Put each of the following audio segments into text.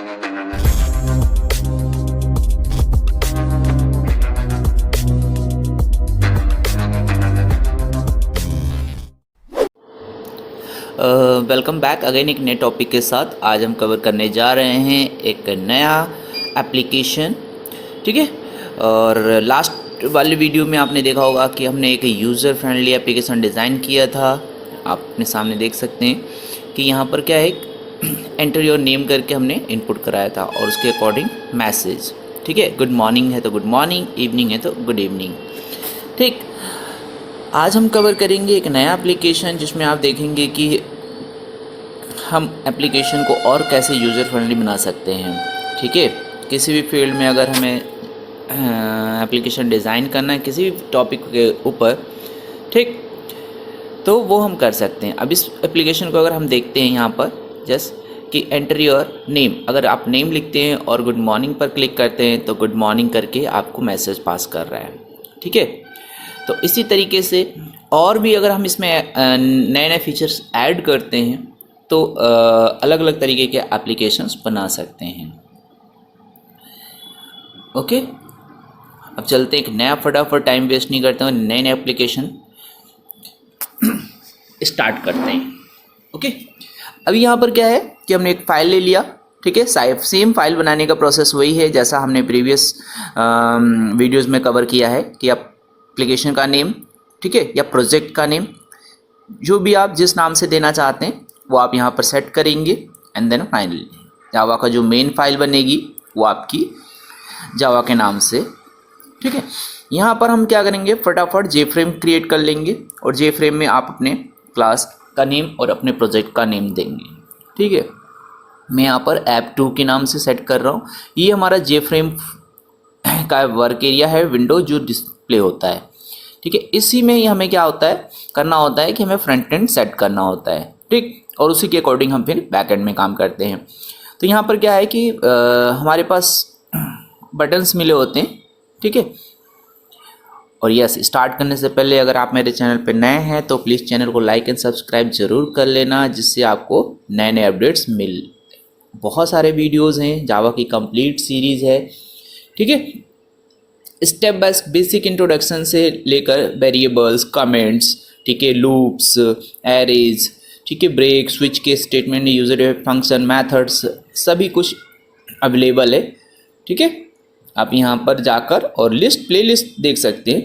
Welcome back again एक नए topic के साथ। आज हम कवर करने जा रहे हैं एक नया एप्लीकेशन, ठीक है। और लास्ट वाली वीडियो में आपने देखा होगा कि हमने एक यूज़र फ्रेंडली एप्लीकेशन डिज़ाइन किया था। आप अपने सामने देख सकते हैं कि यहाँ पर क्या है, एक एंटर योर नेम करके हमने इनपुट कराया था और उसके अकॉर्डिंग मैसेज, ठीक है। गुड मॉर्निंग है तो गुड मॉर्निंग, इवनिंग है तो गुड इवनिंग, ठीक। आज हम कवर करेंगे एक नया एप्लीकेशन जिसमें आप देखेंगे कि हम एप्लीकेशन को और कैसे यूज़र फ्रेंडली बना सकते हैं, ठीक है। किसी भी फील्ड में अगर हमें एप्लीकेशन डिज़ाइन करना है किसी भी टॉपिक के ऊपर, ठीक, तो वो हम कर सकते हैं। अब इस एप्लीकेशन को अगर हम देखते हैं यहाँ पर जस्ट कि एंटर योर नेम, अगर आप नेम लिखते हैं और गुड मॉर्निंग पर क्लिक करते हैं तो गुड मॉर्निंग करके आपको मैसेज पास कर रहा है, ठीक है। तो इसी तरीके से और भी अगर हम इसमें नए नए फीचर्स ऐड करते हैं तो अलग अलग तरीके के एप्लीकेशंस बना सकते हैं, ओके। अब चलते हैं एक नया, फटाफट टाइम वेस्ट नहीं करते हुए नए नए एप्लीकेशन स्टार्ट करते हैं, ओके। अभी यहाँ पर क्या है कि हमने एक फ़ाइल ले लिया, ठीक है। सेम फाइल बनाने का प्रोसेस वही है जैसा हमने प्रीवियस वीडियोज़ में कवर किया है कि एप्लीकेशन का नेम, ठीक है, या प्रोजेक्ट का नेम, जो भी आप जिस नाम से देना चाहते हैं वो आप यहाँ पर सेट करेंगे। एंड देन फाइनली जावा का जो मेन फाइल बनेगी वो आपकी जावा के नाम से, ठीक है। यहाँ पर हम क्या करेंगे, फटाफट जे फ्रेम क्रिएट कर लेंगे और जे फ्रेम में आप अपने क्लास का नेम और अपने प्रोजेक्ट का नेम देंगे, ठीक है। मैं यहाँ पर ऐप 2 के नाम से सेट कर रहा हूँ। ये हमारा जे फ्रेम का वर्क एरिया है, विंडो जो डिस्प्ले होता है, ठीक है। इसी में ही हमें क्या होता है, करना होता है कि हमें फ्रंट एंड सेट करना होता है, ठीक, और उसी के अकॉर्डिंग हम फिर बैक एंड में काम करते हैं। तो यहाँ पर क्या है कि हमारे पास बटन्स मिले होते हैं, ठीक है। और यस, स्टार्ट करने से पहले अगर आप मेरे चैनल पर नए हैं तो प्लीज़ चैनल को लाइक एंड सब्सक्राइब ज़रूर कर लेना, जिससे आपको नए नए अपडेट्स मिल। बहुत सारे वीडियोज़ हैं, जावा की कंप्लीट सीरीज़ है, ठीक है। स्टेप बाय बेसिक इंट्रोडक्शन से लेकर वेरिएबल्स, कमेंट्स, ठीक है, लूप्स, एरेज, ठीक है, ब्रेक, स्विच के स्टेटमेंट, यूजर फंक्शन, मेथड्स, सभी कुछ अवेलेबल है, ठीक है। आप यहाँ पर जाकर और प्लेलिस्ट देख सकते हैं,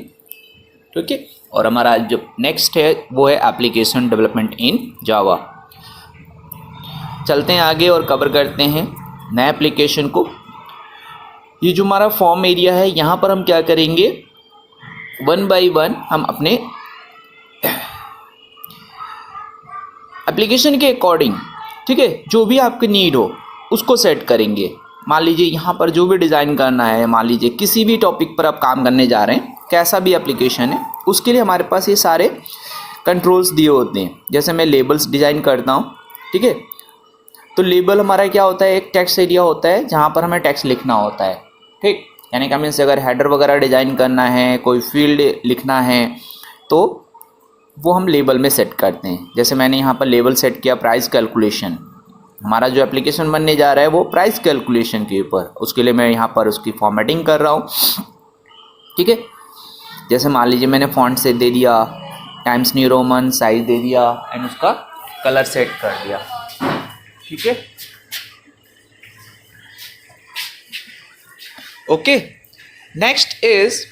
ठीक है। और हमारा जो नेक्स्ट है वो है एप्लीकेशन डेवलपमेंट इन जावा। चलते हैं आगे और कवर करते हैं नए एप्लीकेशन को। ये जो हमारा फॉर्म एरिया है यहाँ पर हम क्या करेंगे, 1 बाय 1 हम अपने एप्लीकेशन के अकॉर्डिंग, ठीक है, जो भी आपकी नीड हो उसको सेट करेंगे। मान लीजिए यहाँ पर जो भी डिज़ाइन करना है, मान लीजिए किसी भी टॉपिक पर आप काम करने जा रहे हैं, कैसा भी एप्लीकेशन है, उसके लिए हमारे पास ये सारे कंट्रोल्स दिए होते हैं। जैसे मैं लेबल्स डिज़ाइन करता हूँ, ठीक है, तो लेबल हमारा क्या होता है, एक टेक्स्ट एरिया होता है जहाँ पर हमें टेक्स्ट लिखना होता है, ठीक। यानी कि मीन्स अगर हेडर वगैरह डिज़ाइन करना है, कोई फील्ड लिखना है, तो वो हम लेबल में सेट करते हैं। जैसे मैंने यहाँ पर लेबल सेट किया प्राइस कैलकुलेशन, हमारा जो एप्लीकेशन बनने जा रहा है वो प्राइस कैलकुलेशन के ऊपर, उसके लिए मैं यहाँ पर उसकी फॉर्मेटिंग कर रहा हूँ, ठीक है। जैसे मान लीजिए मैंने फॉन्ट से दे दिया टाइम्स न्यू रोमन, साइज दे दिया एंड उसका कलर सेट कर दिया, ठीक है, ओके। नेक्स्ट इज,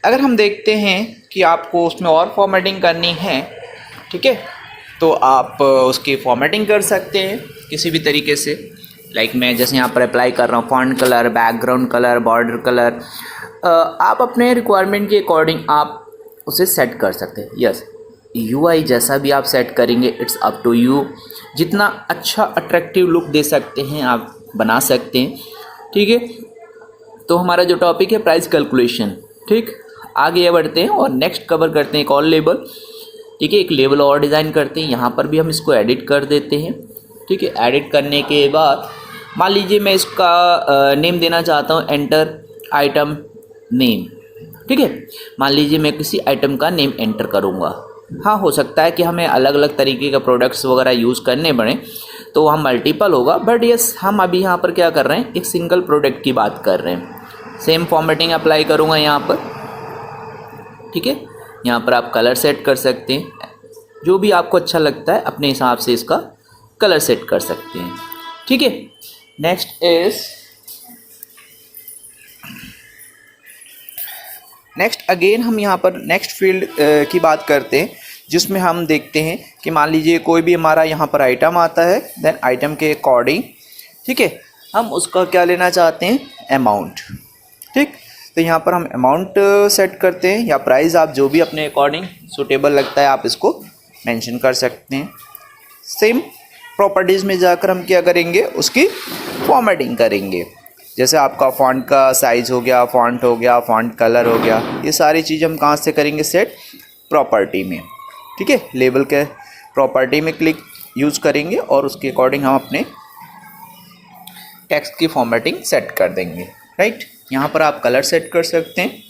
अगर हम देखते हैं कि आपको उसमें और फॉर्मेटिंग करनी है, ठीक है, तो आप उसकी फॉर्मेटिंग कर सकते हैं किसी भी तरीके से। लाइक मैं जैसे यहाँ पर अप्लाई कर रहा हूँ font colour, background colour, border colour, आप अपने रिक्वायरमेंट के अकॉर्डिंग आप उसे सेट कर सकते हैं। यस, यूआई जैसा भी आप सेट करेंगे, इट्स अप टू यू। जितना अच्छा अट्रैक्टिव लुक दे सकते हैं आप बना सकते हैं, ठीक है। तो हमारा जो टॉपिक है प्राइस कैलकुलेशन, ठीक, आगे बढ़ते हैं और नेक्स्ट कवर करते हैं एक और लेबल, ठीक है। एक लेबल और डिज़ाइन करते हैं, यहाँ पर भी हम इसको एडिट कर देते हैं, ठीक है। एडिट करने के बाद मान लीजिए मैं इसका नेम देना चाहता हूँ एंटर आइटम नेम, ठीक है। मान लीजिए मैं किसी आइटम का नेम एंटर करूँगा। हाँ, हो सकता है कि हमें अलग अलग तरीके का प्रोडक्ट्स वगैरह यूज़ करने पड़े, तो हम मल्टीपल होगा, बट यस हम अभी यहाँ पर क्या कर रहे हैं, एक सिंगल प्रोडक्ट की बात कर रहे हैं। सेम फॉर्मेटिंग अप्लाई करूँगा यहाँ पर, ठीक है। यहाँ पर आप कलर सेट कर सकते हैं, जो भी आपको अच्छा लगता है अपने हिसाब से इसका कलर सेट कर सकते हैं, ठीक है। नेक्स्ट अगेन हम यहाँ पर नेक्स्ट फील्ड की बात करते हैं, जिसमें हम देखते हैं कि मान लीजिए कोई भी हमारा यहाँ पर आइटम आता है, देन आइटम के अकॉर्डिंग, ठीक है, हम उसका क्या लेना चाहते हैं, अमाउंट, ठीक। तो यहाँ पर हम अमाउंट सेट करते हैं, या प्राइस आप जो भी अपने अकॉर्डिंग सूटेबल लगता है आप इसको मेंशन कर सकते हैं। सेम प्रॉपर्टीज़ में जाकर हम क्या करेंगे, उसकी फॉर्मेटिंग करेंगे। जैसे आपका फ़ॉन्ट का साइज़ हो गया, फ़ॉन्ट हो गया, फ़ॉन्ट कलर हो गया, ये सारी चीज़ हम कहाँ से करेंगे, सेट प्रॉपर्टी में, ठीक है। लेबल के प्रॉपर्टी में क्लिक यूज़ करेंगे और उसके अकॉर्डिंग हम अपने टेक्स्ट की फॉर्मेटिंग सेट कर देंगे, राइट। यहाँ पर आप कलर सेट कर सकते हैं।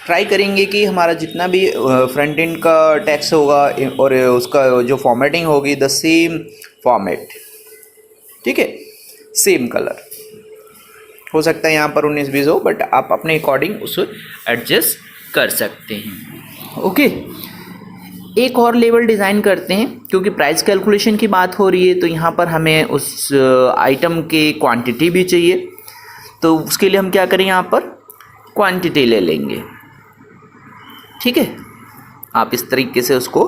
ट्राई करेंगे कि हमारा जितना भी फ्रंट एंड का टेक्स्ट होगा और उसका जो फॉर्मेटिंग होगी द सेम फॉर्मेट, ठीक है, सेम कलर। हो सकता है यहाँ पर 19-20 हो, बट आप अपने अकॉर्डिंग उसे एडजस्ट कर सकते हैं, ओके। एक और लेवल डिज़ाइन करते हैं, क्योंकि प्राइस कैलकुलेशन की बात हो रही है तो यहाँ पर हमें उस आइटम की क्वांटिटी भी चाहिए। तो उसके लिए हम क्या करें, यहाँ पर क्वांटिटी ले लेंगे, ठीक है। आप इस तरीके से उसको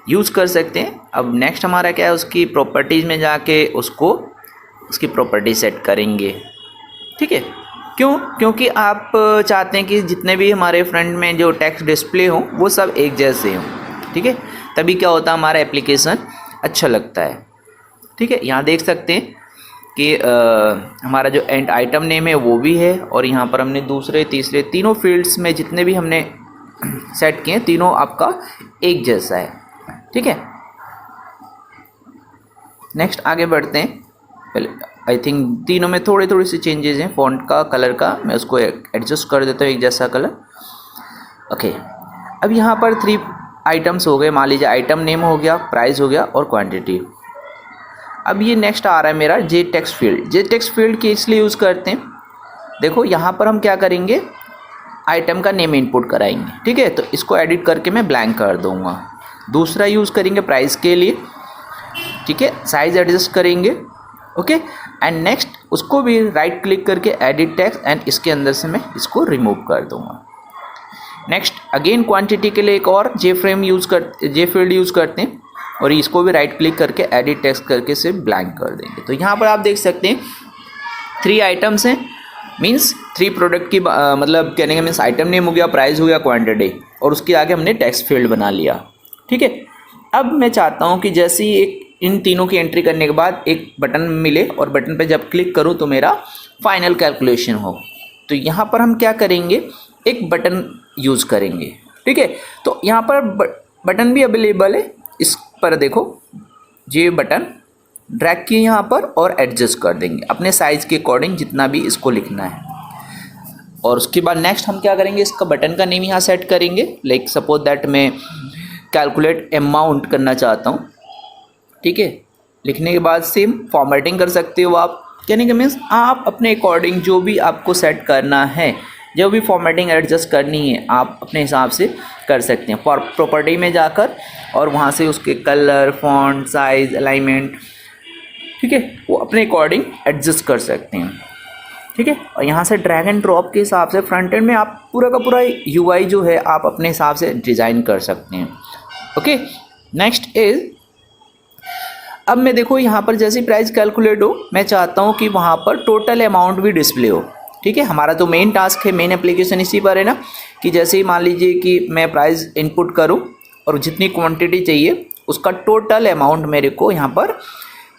यूज़ कर सकते हैं। अब नेक्स्ट हमारा क्या है, उसकी प्रॉपर्टीज़ में जाके उसकी प्रॉपर्टी सेट करेंगे, ठीक है। क्योंकि आप चाहते हैं कि जितने भी हमारे फ्रंट में जो टेक्स्ट डिस्प्ले हो वो सब एक जैसे हों, ठीक है। तभी क्या होता है, हमारा एप्लीकेशन अच्छा लगता है, ठीक है। यहाँ देख सकते हैं कि हमारा जो एंड आइटम नेम है वो भी है, और यहाँ पर हमने दूसरे तीसरे तीनों फील्ड्स में जितने भी हमने सेट किए तीनों आपका एक जैसा है, ठीक है। नेक्स्ट आगे बढ़ते हैं। पहले आई थिंक तीनों में थोड़ी सी चेंजेस हैं। फ़ॉन्ट का, कलर का, मैं उसको एडजस्ट कर देता हूँ एक जैसा कलर, ओके। अब यहाँ पर 3 आइटम्स हो गए, मान लीजिए आइटम नेम हो गया, प्राइस हो गया और क्वांटिटी। अब ये नेक्स्ट आ रहा है मेरा जे टेक्स्ट फील्ड। जे टेक्स्ट फील्ड की इसलिए यूज़ करते हैं, देखो यहाँ पर हम क्या करेंगे, आइटम का नेम इनपुट कराएंगे, ठीक है। तो इसको एडिट करके मैं ब्लैंक कर दूँगा। दूसरा यूज़ करेंगे प्राइस के लिए, ठीक है, साइज़ एडजस्ट करेंगे, ओके। एंड नेक्स्ट उसको भी राइट क्लिक करके एडिट टेक्स्ट, एंड इसके अंदर से मैं इसको रिमूव कर दूँगा। नेक्स्ट अगेन क्वांटिटी के लिए एक और जे फील्ड यूज़ करते हैं, और इसको भी राइट क्लिक करके एडिट टेक्स्ट करके से ब्लैंक कर देंगे। तो यहाँ पर आप देख सकते हैं 3 आइटम्स हैं, मीन्स 3 प्रोडक्ट की मतलब कहने का मीन्स आइटम नेम हो गया, प्राइस हो गया, क्वांटिटी, और उसके आगे हमने टेक्स्ट फील्ड बना लिया, ठीक है। अब मैं चाहता हूँ कि जैसे ही इन तीनों की एंट्री करने के बाद एक बटन मिले, और बटन पे जब क्लिक करूँ तो मेरा फाइनल कैलकुलेशन हो। तो यहाँ पर हम क्या करेंगे, एक बटन यूज़ करेंगे, ठीक है। तो यहाँ पर बटन भी अवेलेबल है, इस पर देखो, ये बटन ड्रैग किए यहाँ पर और एडजस्ट कर देंगे अपने साइज़ के अकॉर्डिंग जितना भी इसको लिखना है। और उसके बाद नेक्स्ट हम क्या करेंगे, इसका बटन का नेम यहाँ सेट करेंगे। लाइक सपोज दैट मैं कैलकुलेट अमाउंट करना चाहता हूँ, ठीक है। लिखने के बाद सेम फॉर्मेटिंग कर सकते हो आप, कहने का मीन्स आप अपने अकॉर्डिंग जो भी आपको सेट करना है, जो भी फॉर्मेटिंग एडजस्ट करनी है आप अपने हिसाब से कर सकते हैं। प्रॉपर्टी में जाकर और वहाँ से उसके कलर, फॉन्ट, साइज़, अलाइनमेंट, ठीक है, वो अपने अकॉर्डिंग एडजस्ट कर सकते हैं, ठीक है। और यहाँ से ड्रैग एंड ड्रॉप के हिसाब से फ्रंट एंड में आप पूरा का पूरा UI जो है आप अपने हिसाब से डिज़ाइन कर सकते हैं, ओके। नेक्स्ट इज, अब मैं देखो यहाँ पर जैसे प्राइस कैलकुलेट हो, मैं चाहता हूँ कि वहाँ पर टोटल अमाउंट भी डिस्प्ले हो, ठीक है। हमारा तो मेन टास्क है, मेन एप्लीकेशन इसी पर है ना, कि जैसे ही मान लीजिए कि मैं प्राइस इनपुट करूँ और जितनी क्वांटिटी चाहिए उसका टोटल अमाउंट मेरे को यहाँ पर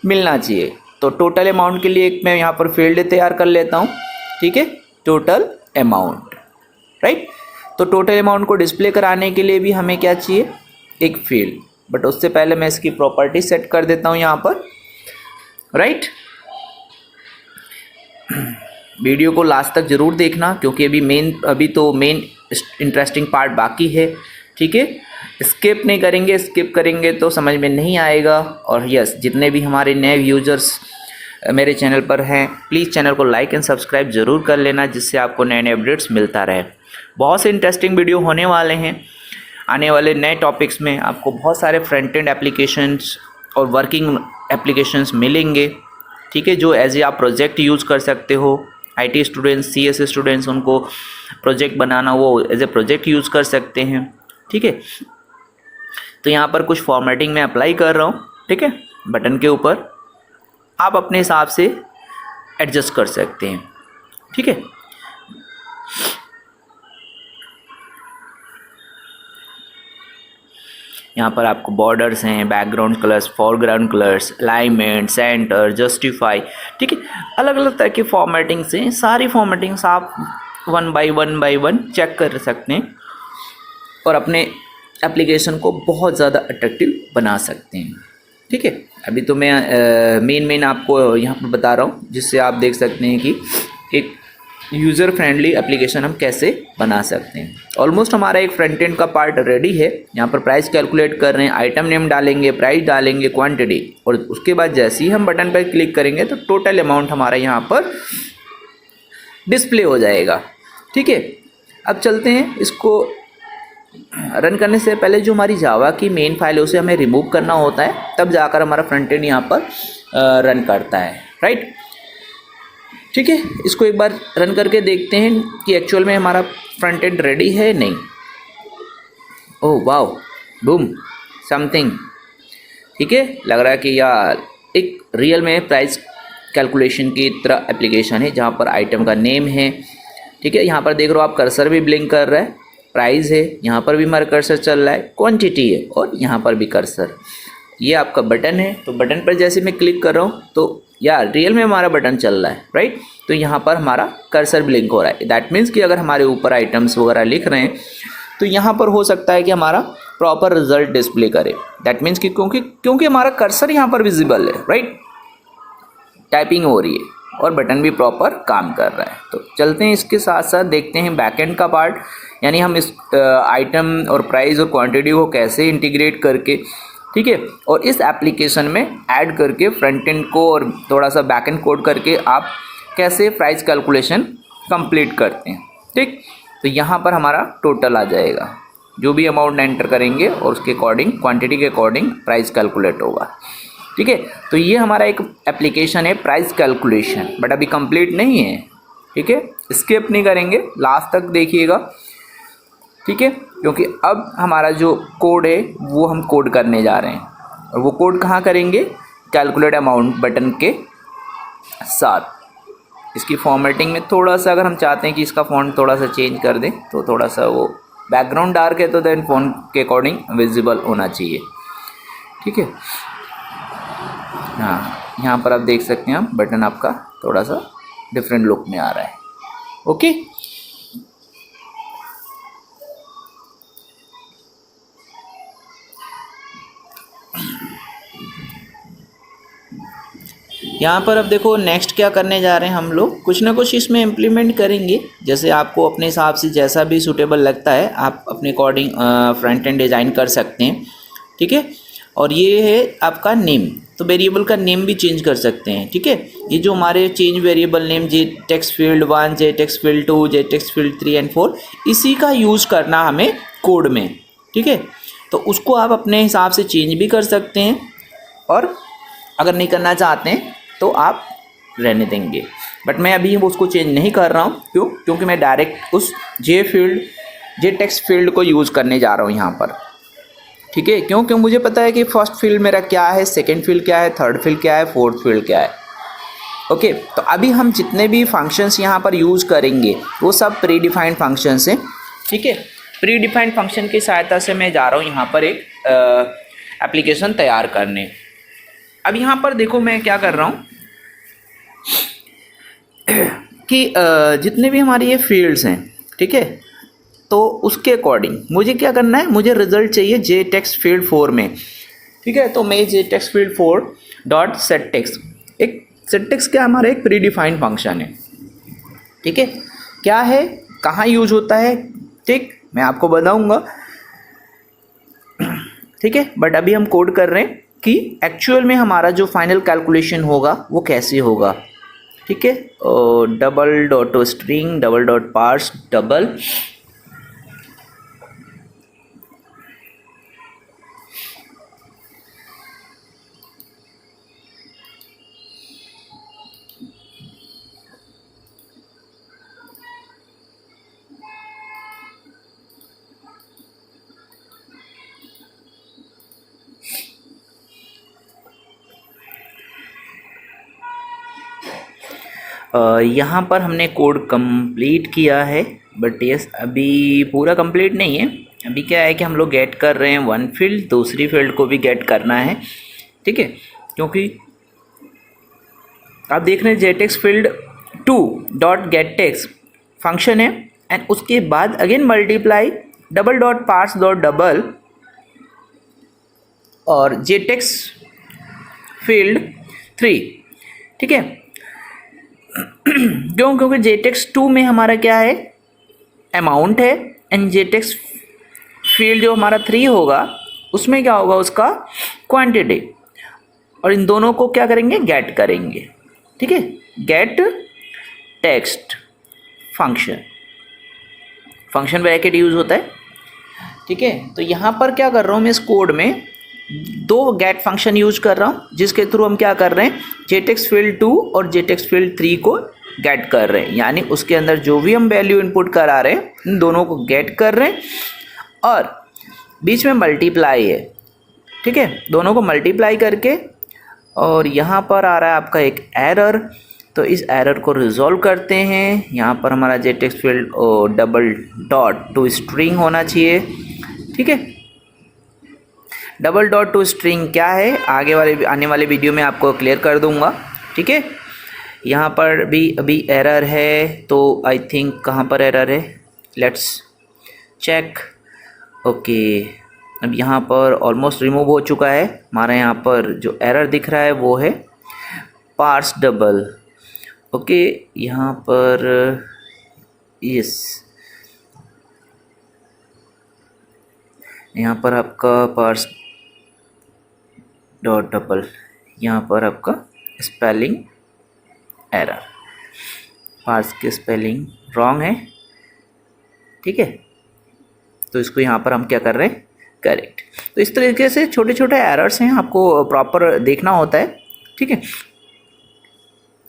मिलना चाहिए। तो टोटल अमाउंट के लिए एक मैं यहाँ पर फील्ड तैयार कर लेता हूँ, ठीक है, टोटल अमाउंट, राइट। तो टोटल अमाउंट को डिस्प्ले कराने के लिए भी हमें क्या चाहिए, एक फील्ड। बट उससे पहले मैं इसकी प्रॉपर्टी सेट कर देता हूँ यहाँ पर, राइट। वीडियो को लास्ट तक ज़रूर देखना, क्योंकि अभी तो मेन इंटरेस्टिंग पार्ट बाकी है, ठीक है, स्किप नहीं करेंगे, स्किप करेंगे तो समझ में नहीं आएगा। और यस, जितने भी हमारे नए यूजर्स मेरे चैनल पर हैं, प्लीज़ चैनल को लाइक एंड सब्सक्राइब ज़रूर कर लेना, जिससे आपको नए नए अपडेट्स मिलता रहे। बहुत से इंटरेस्टिंग वीडियो होने वाले हैं आने वाले नए टॉपिक्स में। आपको बहुत सारे फ्रंट एंड एप्लीकेशंस और वर्किंग एप्लीकेशंस मिलेंगे, ठीक है, जो एज ए आप प्रोजेक्ट यूज़ कर सकते हो। IT स्टूडेंट्स, CS स्टूडेंट्स, उनको प्रोजेक्ट बनाना, वो एज ए प्रोजेक्ट यूज़ कर सकते हैं, ठीक है। तो यहाँ पर कुछ फॉर्मेटिंग मैं अप्लाई कर रहा हूँ, ठीक है, बटन के ऊपर आप अपने हिसाब से एडजस्ट कर सकते हैं, ठीक है। यहाँ पर आपको बॉर्डर्स हैं, background colours, foreground colours, alignment, centre, justify, ठीक है, अलग अलग तरह की फॉर्मेटिंग्स हैं। सारी फॉर्मेटिंग्स आप वन बाय वन चेक कर सकते हैं और अपने एप्लीकेशन को बहुत ज़्यादा अट्रैक्टिव बना सकते हैं, ठीक है। अभी तो मैं मेन आपको यहाँ पर बता रहा हूँ, जिससे आप देख सकते हैं कि एक यूज़र फ्रेंडली एप्लीकेशन हम कैसे बना सकते हैं। ऑलमोस्ट हमारा एक फ्रंट एंड का पार्ट रेडी है। यहाँ पर प्राइस कैलकुलेट कर रहे हैं, आइटम नेम डालेंगे, प्राइस डालेंगे, क्वांटिटी, और उसके बाद जैसे ही हम बटन पर क्लिक करेंगे तो टोटल अमाउंट हमारा यहाँ पर डिस्प्ले हो जाएगा, ठीक है। अब चलते हैं, इसको रन करने से पहले जो हमारी जावा की मेन फाइल है उसे हमें रिमूव करना होता है, तब जाकर हमारा फ्रंट एंड यहाँ पर रन करता है, राइट, ठीक है। इसको एक बार रन करके देखते हैं कि एक्चुअल में हमारा फ्रंट एंड रेडी है नहीं। ओह वाओ, बूम, समथिंग, ठीक है, लग रहा है कि यार एक रियल में प्राइस कैलकुलेशन की तरह एप्लीकेशन है, जहाँ पर आइटम का नेम है, ठीक है। यहाँ पर देख रहे हो आप, कर्सर भी ब्लिंक कर रहा है, प्राइस है, यहाँ पर भी हमारा कर्सर चल रहा है, क्वांटिटी है, और यहाँ पर भी कर्सर। ये आपका बटन है, तो बटन पर जैसे मैं क्लिक कर रहा हूँ तो यार रियल में हमारा बटन चल रहा है, राइट। तो यहाँ पर हमारा कर्सर ब्लिंक हो रहा है। दैट मीन्स कि अगर हमारे ऊपर आइटम्स वगैरह लिख रहे हैं तो यहाँ पर हो सकता है कि हमारा प्रॉपर रिजल्ट डिस्प्ले करे। दैट मीन्स कि क्योंकि हमारा कर्सर यहाँ पर विजिबल है, राइट, टाइपिंग हो रही है और बटन भी प्रॉपर काम कर रहा है। तो चलते हैं, इसके साथ साथ देखते हैं बैकएंड का पार्ट, यानी हम इस आइटम और प्राइस और क्वांटिटी को कैसे इंटीग्रेट करके, ठीक है, और इस एप्लीकेशन में ऐड करके फ्रंट एंड को और थोड़ा सा बैकएंड कोड करके आप कैसे प्राइस कैलकुलेशन कंप्लीट करते हैं, ठीक। तो यहाँ पर हमारा टोटल आ जाएगा, जो भी अमाउंट एंटर करेंगे और उसके अकॉर्डिंग, क्वांटिटी के अकॉर्डिंग प्राइस कैलकुलेट होगा, ठीक है। तो ये हमारा एक एप्लीकेशन है प्राइस कैलकुलेशन, बट अभी कंप्लीट नहीं है, ठीक है, स्किप नहीं करेंगे, लास्ट तक देखिएगा, ठीक है, क्योंकि अब हमारा जो कोड है वो हम कोड करने जा रहे हैं, और वो कोड कहाँ करेंगे, कैलकुलेट अमाउंट बटन के साथ। इसकी फॉर्मेटिंग में थोड़ा सा, अगर हम चाहते हैं कि इसका फ़ॉन्ट थोड़ा सा चेंज कर दें, तो थोड़ा सा वो बैकग्राउंड डार्क है तो देन फ़ॉन्ट के अकॉर्डिंग विजिबल होना चाहिए, ठीक है। हाँ, यहाँ पर आप देख सकते हैं, बटन आपका थोड़ा सा डिफरेंट लुक में आ रहा है, ओके। यहाँ पर अब देखो नेक्स्ट क्या करने जा रहे हैं हम लोग, कुछ ना कुछ इसमें इम्प्लीमेंट करेंगे, जैसे आपको अपने हिसाब से जैसा भी सूटेबल लगता है आप अपने अकॉर्डिंग फ्रंट एंड डिज़ाइन कर सकते हैं, ठीक है। और ये है आपका नेम, तो वेरिएबल का नेम भी चेंज कर सकते हैं, ठीक है। ये जो हमारे change variable name, J text field 1, J text field 2, J text field 3 and 4, इसी का यूज़ करना हमें कोड में, ठीक है। तो उसको आप अपने हिसाब से चेंज भी कर सकते हैं, और अगर नहीं करना चाहते हैं तो आप रहने देंगे, बट मैं अभी उसको चेंज नहीं कर रहा हूँ। क्यों? क्योंकि मैं डायरेक्ट उस जे टेक्स्ट फील्ड को यूज़ करने जा रहा हूँ यहाँ पर, ठीक है। क्यों? क्यों मुझे पता है कि फर्स्ट फील्ड मेरा क्या है, सेकंड फील्ड क्या है, थर्ड फील्ड क्या है, फोर्थ फील्ड क्या है, ओके। तो अभी हम जितने भी फंक्शंस यहाँ पर यूज़ करेंगे वो सब प्री डिफाइंड फंक्शंस हैं, ठीक है। प्री डिफाइंड फंक्शन की सहायता से मैं जा रहा हूँ यहाँ पर एक एप्लीकेशन तैयार करने। अब यहाँ पर देखो मैं क्या कर रहा हूँ कि जितने भी हमारे ये फील्ड्स हैं, ठीक है, तो उसके अकॉर्डिंग मुझे क्या करना है, मुझे रिजल्ट चाहिए जे टेक्स्ट फील्ड 4 में, ठीक है। तो मैं J text field 4 dot set text, एक सेट टेक्स्ट क्या हमारा एक प्री डिफाइंड फंक्शन है, ठीक है। क्या है, कहाँ यूज होता है, ठीक, मैं आपको बताऊंगा। ठीक है, बट अभी हम कोड कर रहे हैं कि एक्चुअल में हमारा जो फाइनल कैलकुलेशन होगा वो कैसे होगा। ठीक है, double dot string double dot parse double यहाँ पर हमने कोड कंप्लीट किया है, बट यस अभी पूरा कंप्लीट नहीं है। अभी क्या है कि हम लोग गेट कर रहे हैं वन फील्ड, दूसरी फील्ड को भी गेट करना है। ठीक है, क्योंकि आप देख रहे हैं J text field 2 dot get text function है, एंड उसके बाद again multiply double dot parse dot double और जेटेक्स फील्ड 3। ठीक है, क्यों? क्योंकि जेटेक्स 2 में हमारा क्या है, अमाउंट है, एंड जेटेक्स फील्ड जो हमारा 3 होगा उसमें क्या होगा, उसका क्वांटिटी। और इन दोनों को क्या करेंगे, गेट करेंगे। ठीक है, gate text function, function bracket use होता है। ठीक है, तो यहाँ पर क्या कर रहा हूँ मैं, इस कोड में दो गेट फंक्शन यूज कर रहा हूँ, जिसके थ्रू हम क्या कर रहे हैं, जेटेक्स फील्ड 2 और जेटेक्स फील्ड 3 को गेट कर रहे हैं। यानी उसके अंदर जो भी हम वैल्यू इनपुट करा रहे हैं इन दोनों को गेट कर रहे हैं, और बीच में मल्टीप्लाई है। ठीक है, दोनों को मल्टीप्लाई करके, और यहाँ पर आ रहा है आपका एक एरर, तो इस एरर को रिजॉल्व करते हैं। यहाँ पर हमारा J text field double dot to string होना चाहिए। ठीक है, डबल डॉट टू स्ट्रिंग क्या है, आने वाले वीडियो में आपको क्लियर कर दूंगा। ठीक है, यहाँ पर भी अभी एरर है, तो आई थिंक कहाँ पर एरर है, लेट्स चेक। ओके, अब यहाँ पर ऑलमोस्ट रिमूव हो चुका है। हमारा यहाँ पर जो एरर दिख रहा है वो है पार्स डबल। ओके, यहाँ पर यस, यहाँ पर आपका पार्स डॉट डबल, यहाँ पर आपका स्पेलिंग एरर, पार्स की स्पेलिंग रॉन्ग है। ठीक है, तो इसको यहाँ पर हम क्या कर रहे हैं, करेक्ट। तो इस तरीके से छोटे छोटे एरर्स हैं, आपको प्रॉपर देखना होता है। ठीक है,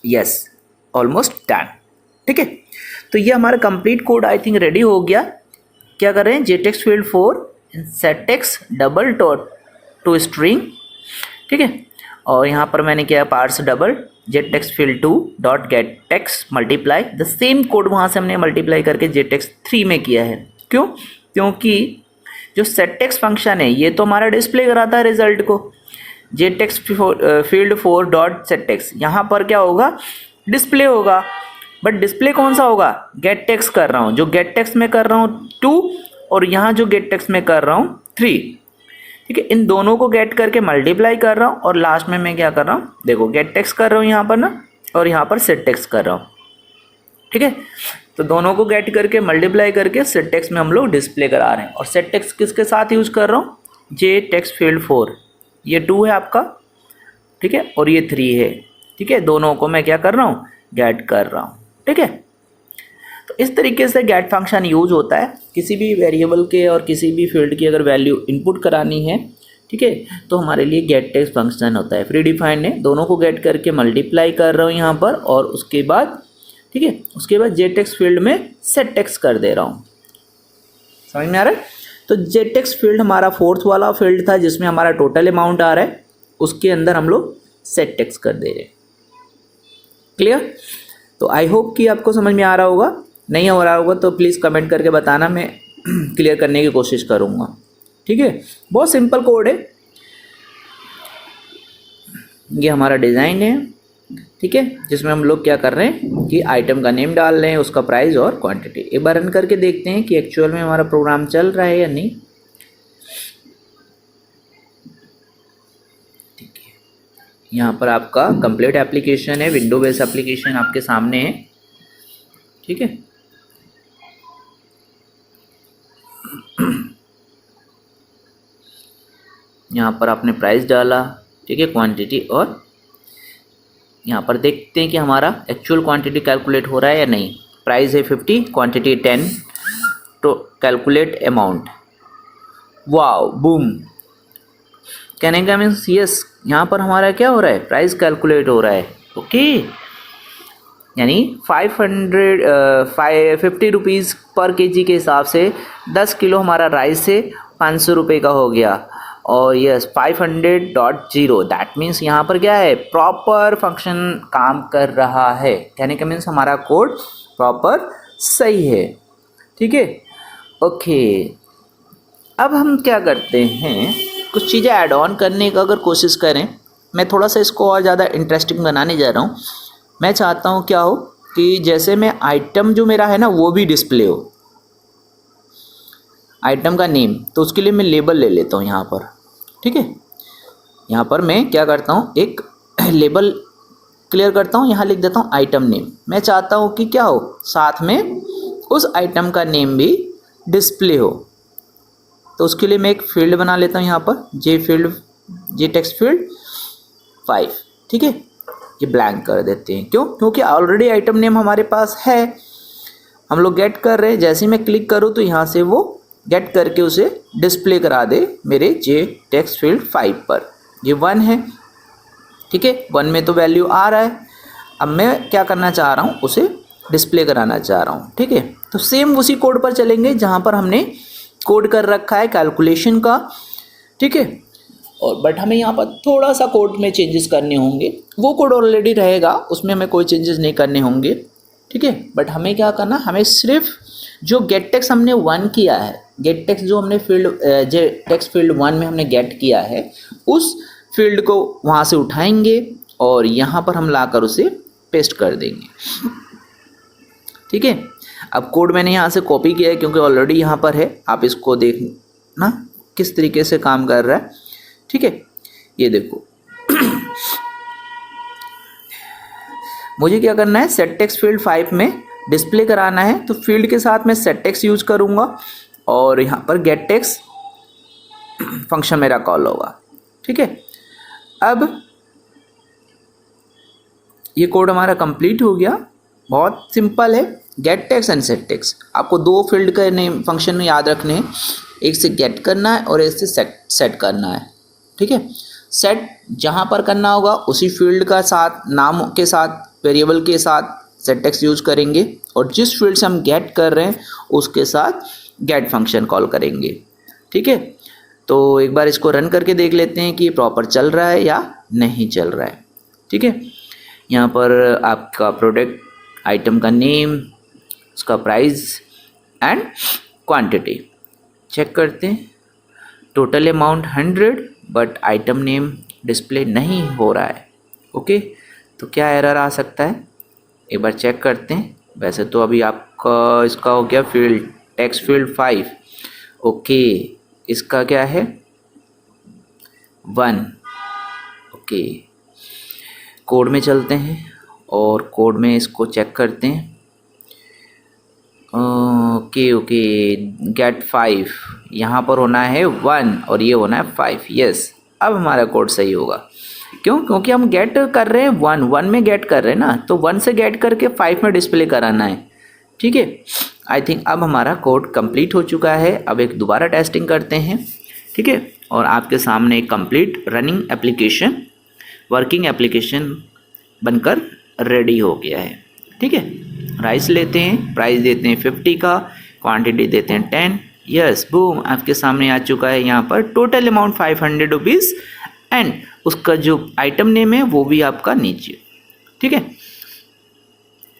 यस, ऑलमोस्ट डन। ठीक है, तो ये हमारा complete code I think ready हो गया। क्या कर रहे हैं, J text field 4 set text double dot to string. ठीक है, और यहाँ पर मैंने किया parse double J text field 2 dot get text multiply, the same code वहाँ से हमने मल्टीप्लाई करके जेटेक्स 3 में किया है। क्यों? क्योंकि जो सेटेक्स फंक्शन है ये तो हमारा डिस्प्ले कराता है रिजल्ट को। जेटेक्स फील्ड 4 डॉट सेटेक्स, यहाँ पर क्या होगा, डिस्प्ले होगा, बट डिस्प्ले कौन सा होगा, गेट टेक्स्ट कर रहा हूँ। जो गेट टेक्स्ट में कर रहा हूँ 2, और यहाँ जो गेट टेक्स्ट में कर रहा हूँ 3। ठीक है, इन दोनों को गेट करके मल्टीप्लाई कर रहा हूँ, और लास्ट में मैं क्या कर रहा हूँ, देखो गेट टेक्स्ट कर रहा हूँ यहाँ पर ना, और यहाँ पर सेट टेक्स्ट कर रहा हूँ। ठीक है, तो दोनों को गेट करके मल्टीप्लाई करके सेट टेक्स्ट में हम लोग डिस्प्ले करा रहे हैं। और सेट टेक्स्ट किसके साथ यूज कर रहा हूँ, जे टेक्स्ट फील्ड 4, ये 2 है आपका। ठीक है, और ये 3 है। ठीक है, दोनों को मैं क्या कर रहा हूँ, गेट कर रहा हूँ। ठीक है, तो इस तरीके से गेट फंक्शन यूज होता है किसी भी वेरिएबल के और किसी भी फील्ड की अगर वैल्यू इनपुट करानी है। ठीक है, तो हमारे लिए गेट टेक्स्ट फंक्शन होता है, प्री डिफाइंड है, दोनों को गेट करके मल्टीप्लाई कर रहा हूँ यहाँ पर, और उसके बाद ठीक है, उसके बाद जेटेक्स्ट फील्ड में सेट टेक्स्ट कर दे रहा हूँ। समझ में आ रहा है? तो जेटेक्स्ट फील्ड हमारा 4th वाला फील्ड था जिसमें हमारा टोटल अमाउंट आ रहा है, उसके अंदर हम लोग सेट टेक्स्ट कर दे रहे हैं। क्लियर? तो आई होप कि आपको समझ में आ रहा होगा। नहीं हो रहा होगा तो प्लीज़ कमेंट करके बताना, मैं क्लियर करने की कोशिश करूँगा। ठीक है, बहुत सिंपल कोड है, ये हमारा डिज़ाइन है। ठीक है, जिसमें हम लोग क्या कर रहे हैं कि आइटम का नेम डाल रहे हैं, उसका प्राइस और क्वांटिटी। एक बार रन करके देखते हैं कि एक्चुअल में हमारा प्रोग्राम चल रहा है या नहीं। ठीक है, यहाँ पर आपका कंप्लीट एप्लीकेशन है, विंडो बेस्ड एप्लीकेशन आपके सामने है। ठीक है, यहाँ पर आपने प्राइस डाला, ठीक है, क्वांटिटी, और यहाँ पर देखते हैं कि हमारा एक्चुअल क्वांटिटी कैलकुलेट हो रहा है या नहीं। प्राइस है 50, क्वांटिटी 10, तो कैलकुलेट अमाउंट, वाओ, बूम। कहने का मीन्स यस, यहाँ पर हमारा क्या हो रहा है, प्राइस कैलकुलेट हो रहा है। ओके, यानी 50 रुपीज़ पर केजी के हिसाब से 10 किलो हमारा राइस है 500 रुपये का हो गया। और यस 500.0, दैट मीन्स यहाँ पर क्या है, प्रॉपर फंक्शन काम कर रहा है। कहने का मीन्स हमारा कोड प्रॉपर सही है, ठीक है। ओके, अब हम क्या करते हैं, कुछ चीज़ें ऐड ऑन करने का अगर कोशिश करें। मैं थोड़ा सा इसको और ज़्यादा इंटरेस्टिंग बनाने जा रहा हूँ। मैं चाहता हूँ क्या हो कि जैसे मैं आइटम जो मेरा है ना वो भी डिस्प्ले हो, आइटम का नेम, तो उसके लिए मैं लेबल ले लेता हूँ यहाँ पर, ठीक है। यहाँ पर मैं क्या करता हूँ, एक लेबल क्लियर करता हूँ, यहाँ लिख देता हूँ आइटम नेम। मैं चाहता हूँ कि क्या हो, साथ में उस आइटम का नेम भी डिस्प्ले हो, तो उसके लिए मैं एक फील्ड बना लेता हूँ यहाँ पर, जे टेक्स्ट फील्ड 5, ठीक है। ये ब्लैंक कर देते हैं, क्यों, क्योंकि ऑलरेडी आइटम नेम हमारे पास है, हम लोग गेट कर रहे हैं। जैसे ही मैं क्लिक करूँ तो यहाँ से वो गेट करके उसे डिस्प्ले करा दे मेरे जे टेक्स्ट फील्ड 5 पर। ये 1 है, ठीक है, 1 में तो वैल्यू आ रहा है। अब मैं क्या करना चाह रहा हूँ, उसे डिस्प्ले कराना चाह रहा हूँ, ठीक है। तो सेम उसी कोड पर चलेंगे जहाँ पर हमने कोड कर रखा है कैलकुलेशन का, ठीक है। और बट हमें यहाँ पर थोड़ा सा कोड में चेंजेस करने होंगे। वो कोड ऑलरेडी रहेगा, उसमें हमें कोई चेंजेस नहीं करने होंगे, ठीक है। बट हमें क्या करना, हमें सिर्फ जो गेट टेक्स्ट हमने 1 किया है, गेट टेक्स्ट जो हमने फील्ड जे टेक्स्ट फील्ड 1 में हमने गेट किया है, उस फील्ड को वहाँ से उठाएंगे और यहाँ पर हम लाकर उसे पेस्ट कर देंगे, ठीक है। अब कोड मैंने यहाँ से कॉपी किया है क्योंकि ऑलरेडी यहाँ पर है। आप इसको देखना किस तरीके से काम कर रहा है, ठीक है। ये देखो मुझे क्या करना है, सेट टेक्स्ट फील्ड 5 में डिस्प्ले कराना है, तो फील्ड के साथ मैं सेट टेक्स्ट यूज करूँगा और यहाँ पर गेट टेक्स्ट फंक्शन मेरा कॉल होगा, ठीक है। अब ये कोड हमारा कंप्लीट हो गया, बहुत सिंपल है। Gate text and set text, आपको 2 फील्ड का नेम फंक्शन याद रखने हैं, एक से गेट करना है और एक से सेट करना है, ठीक है। सेट जहाँ पर करना होगा उसी फील्ड का साथ, नाम के साथ, वेरिएबल के साथ सेट टेक्स्ट यूज करेंगे, और जिस फील्ड से हम गेट कर रहे हैं उसके साथ गेट फंक्शन कॉल करेंगे, ठीक है। तो एक बार इसको रन करके देख लेते हैं कि ये प्रॉपर चल रहा है या नहीं चल रहा है, ठीक है। यहाँ पर आपका प्रोडक्ट, आइटम का नेम, उसका प्राइस एंड क्वांटिटी चेक करते हैं। Total amount 100, but item name display नहीं हो रहा है, ओके। तो क्या एरर आ सकता है, एक बार चेक करते हैं। वैसे तो अभी आपका इसका हो गया फील्ड टेक्स्ट फील्ड 5, ओके। इसका क्या है 1, ओके। कोड में चलते हैं और कोड में इसको चेक करते हैं। ओके ओके, गेट 5 यहाँ पर होना है 1 और ये होना है 5, यस। अब हमारा कोड सही होगा, क्यों, क्योंकि हम गेट कर रहे हैं 1 में गेट कर रहे हैं ना, तो 1 से गेट करके 5 में डिस्प्ले कराना है, ठीक है। आई थिंक अब हमारा कोड कंप्लीट हो चुका है। अब एक दोबारा टेस्टिंग करते हैं, ठीक है। और आपके सामने एक complete running application, working application बनकर रेडी हो गया है, ठीक है। राइस लेते हैं, प्राइस देते हैं 50 का, क्वांटिटी देते हैं 10, यस, बूम, आपके सामने आ चुका है यहाँ पर टोटल अमाउंट 500 रुपीज़ एंड उसका जो आइटम नेम है वो भी आपका नीचे, ठीक है।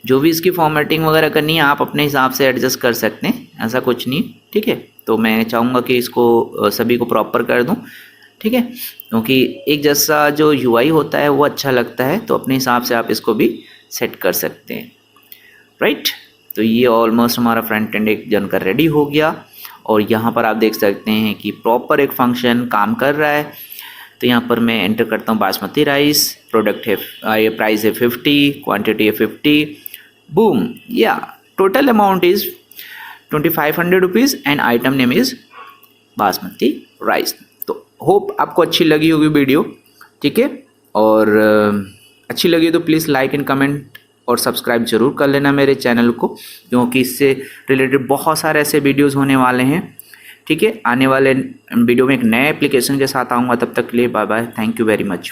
जो भी इसकी फॉर्मेटिंग वगैरह करनी है आप अपने हिसाब से एडजस्ट कर सकते हैं, ऐसा कुछ नहीं, ठीक है। तो मैं चाहूँगा कि इसको सभी को प्रॉपर कर दूँ, ठीक है, क्योंकि एक जैसा जो यूआई होता है वो अच्छा लगता है, तो अपने हिसाब से आप इसको भी सेट कर सकते हैं, राइट। तो ये ऑलमोस्ट हमारा फ्रंट एंड एक जनकर रेडी हो गया और यहाँ पर आप देख सकते हैं कि प्रॉपर एक फंक्शन काम कर रहा है। तो यहाँ पर मैं एंटर करता हूँ बासमती राइस, प्रोडक्ट है, ये प्राइस है 50, क्वांटिटी है 50, बूम, या total amount is 2500 rupees and item name is basmati rice. तो होप आपको अच्छी लगी होगी वीडियो, ठीक है। और अच्छी लगी तो प्लीज़ लाइक एंड कमेंट और सब्सक्राइब जरूर कर लेना मेरे चैनल को, क्योंकि इससे रिलेटेड बहुत सारे ऐसे वीडियोस होने वाले हैं, ठीक है। आने वाले वीडियो में एक नए एप्लीकेशन के साथ आऊँगा, तब तक के लिए bye bye, thank you very much.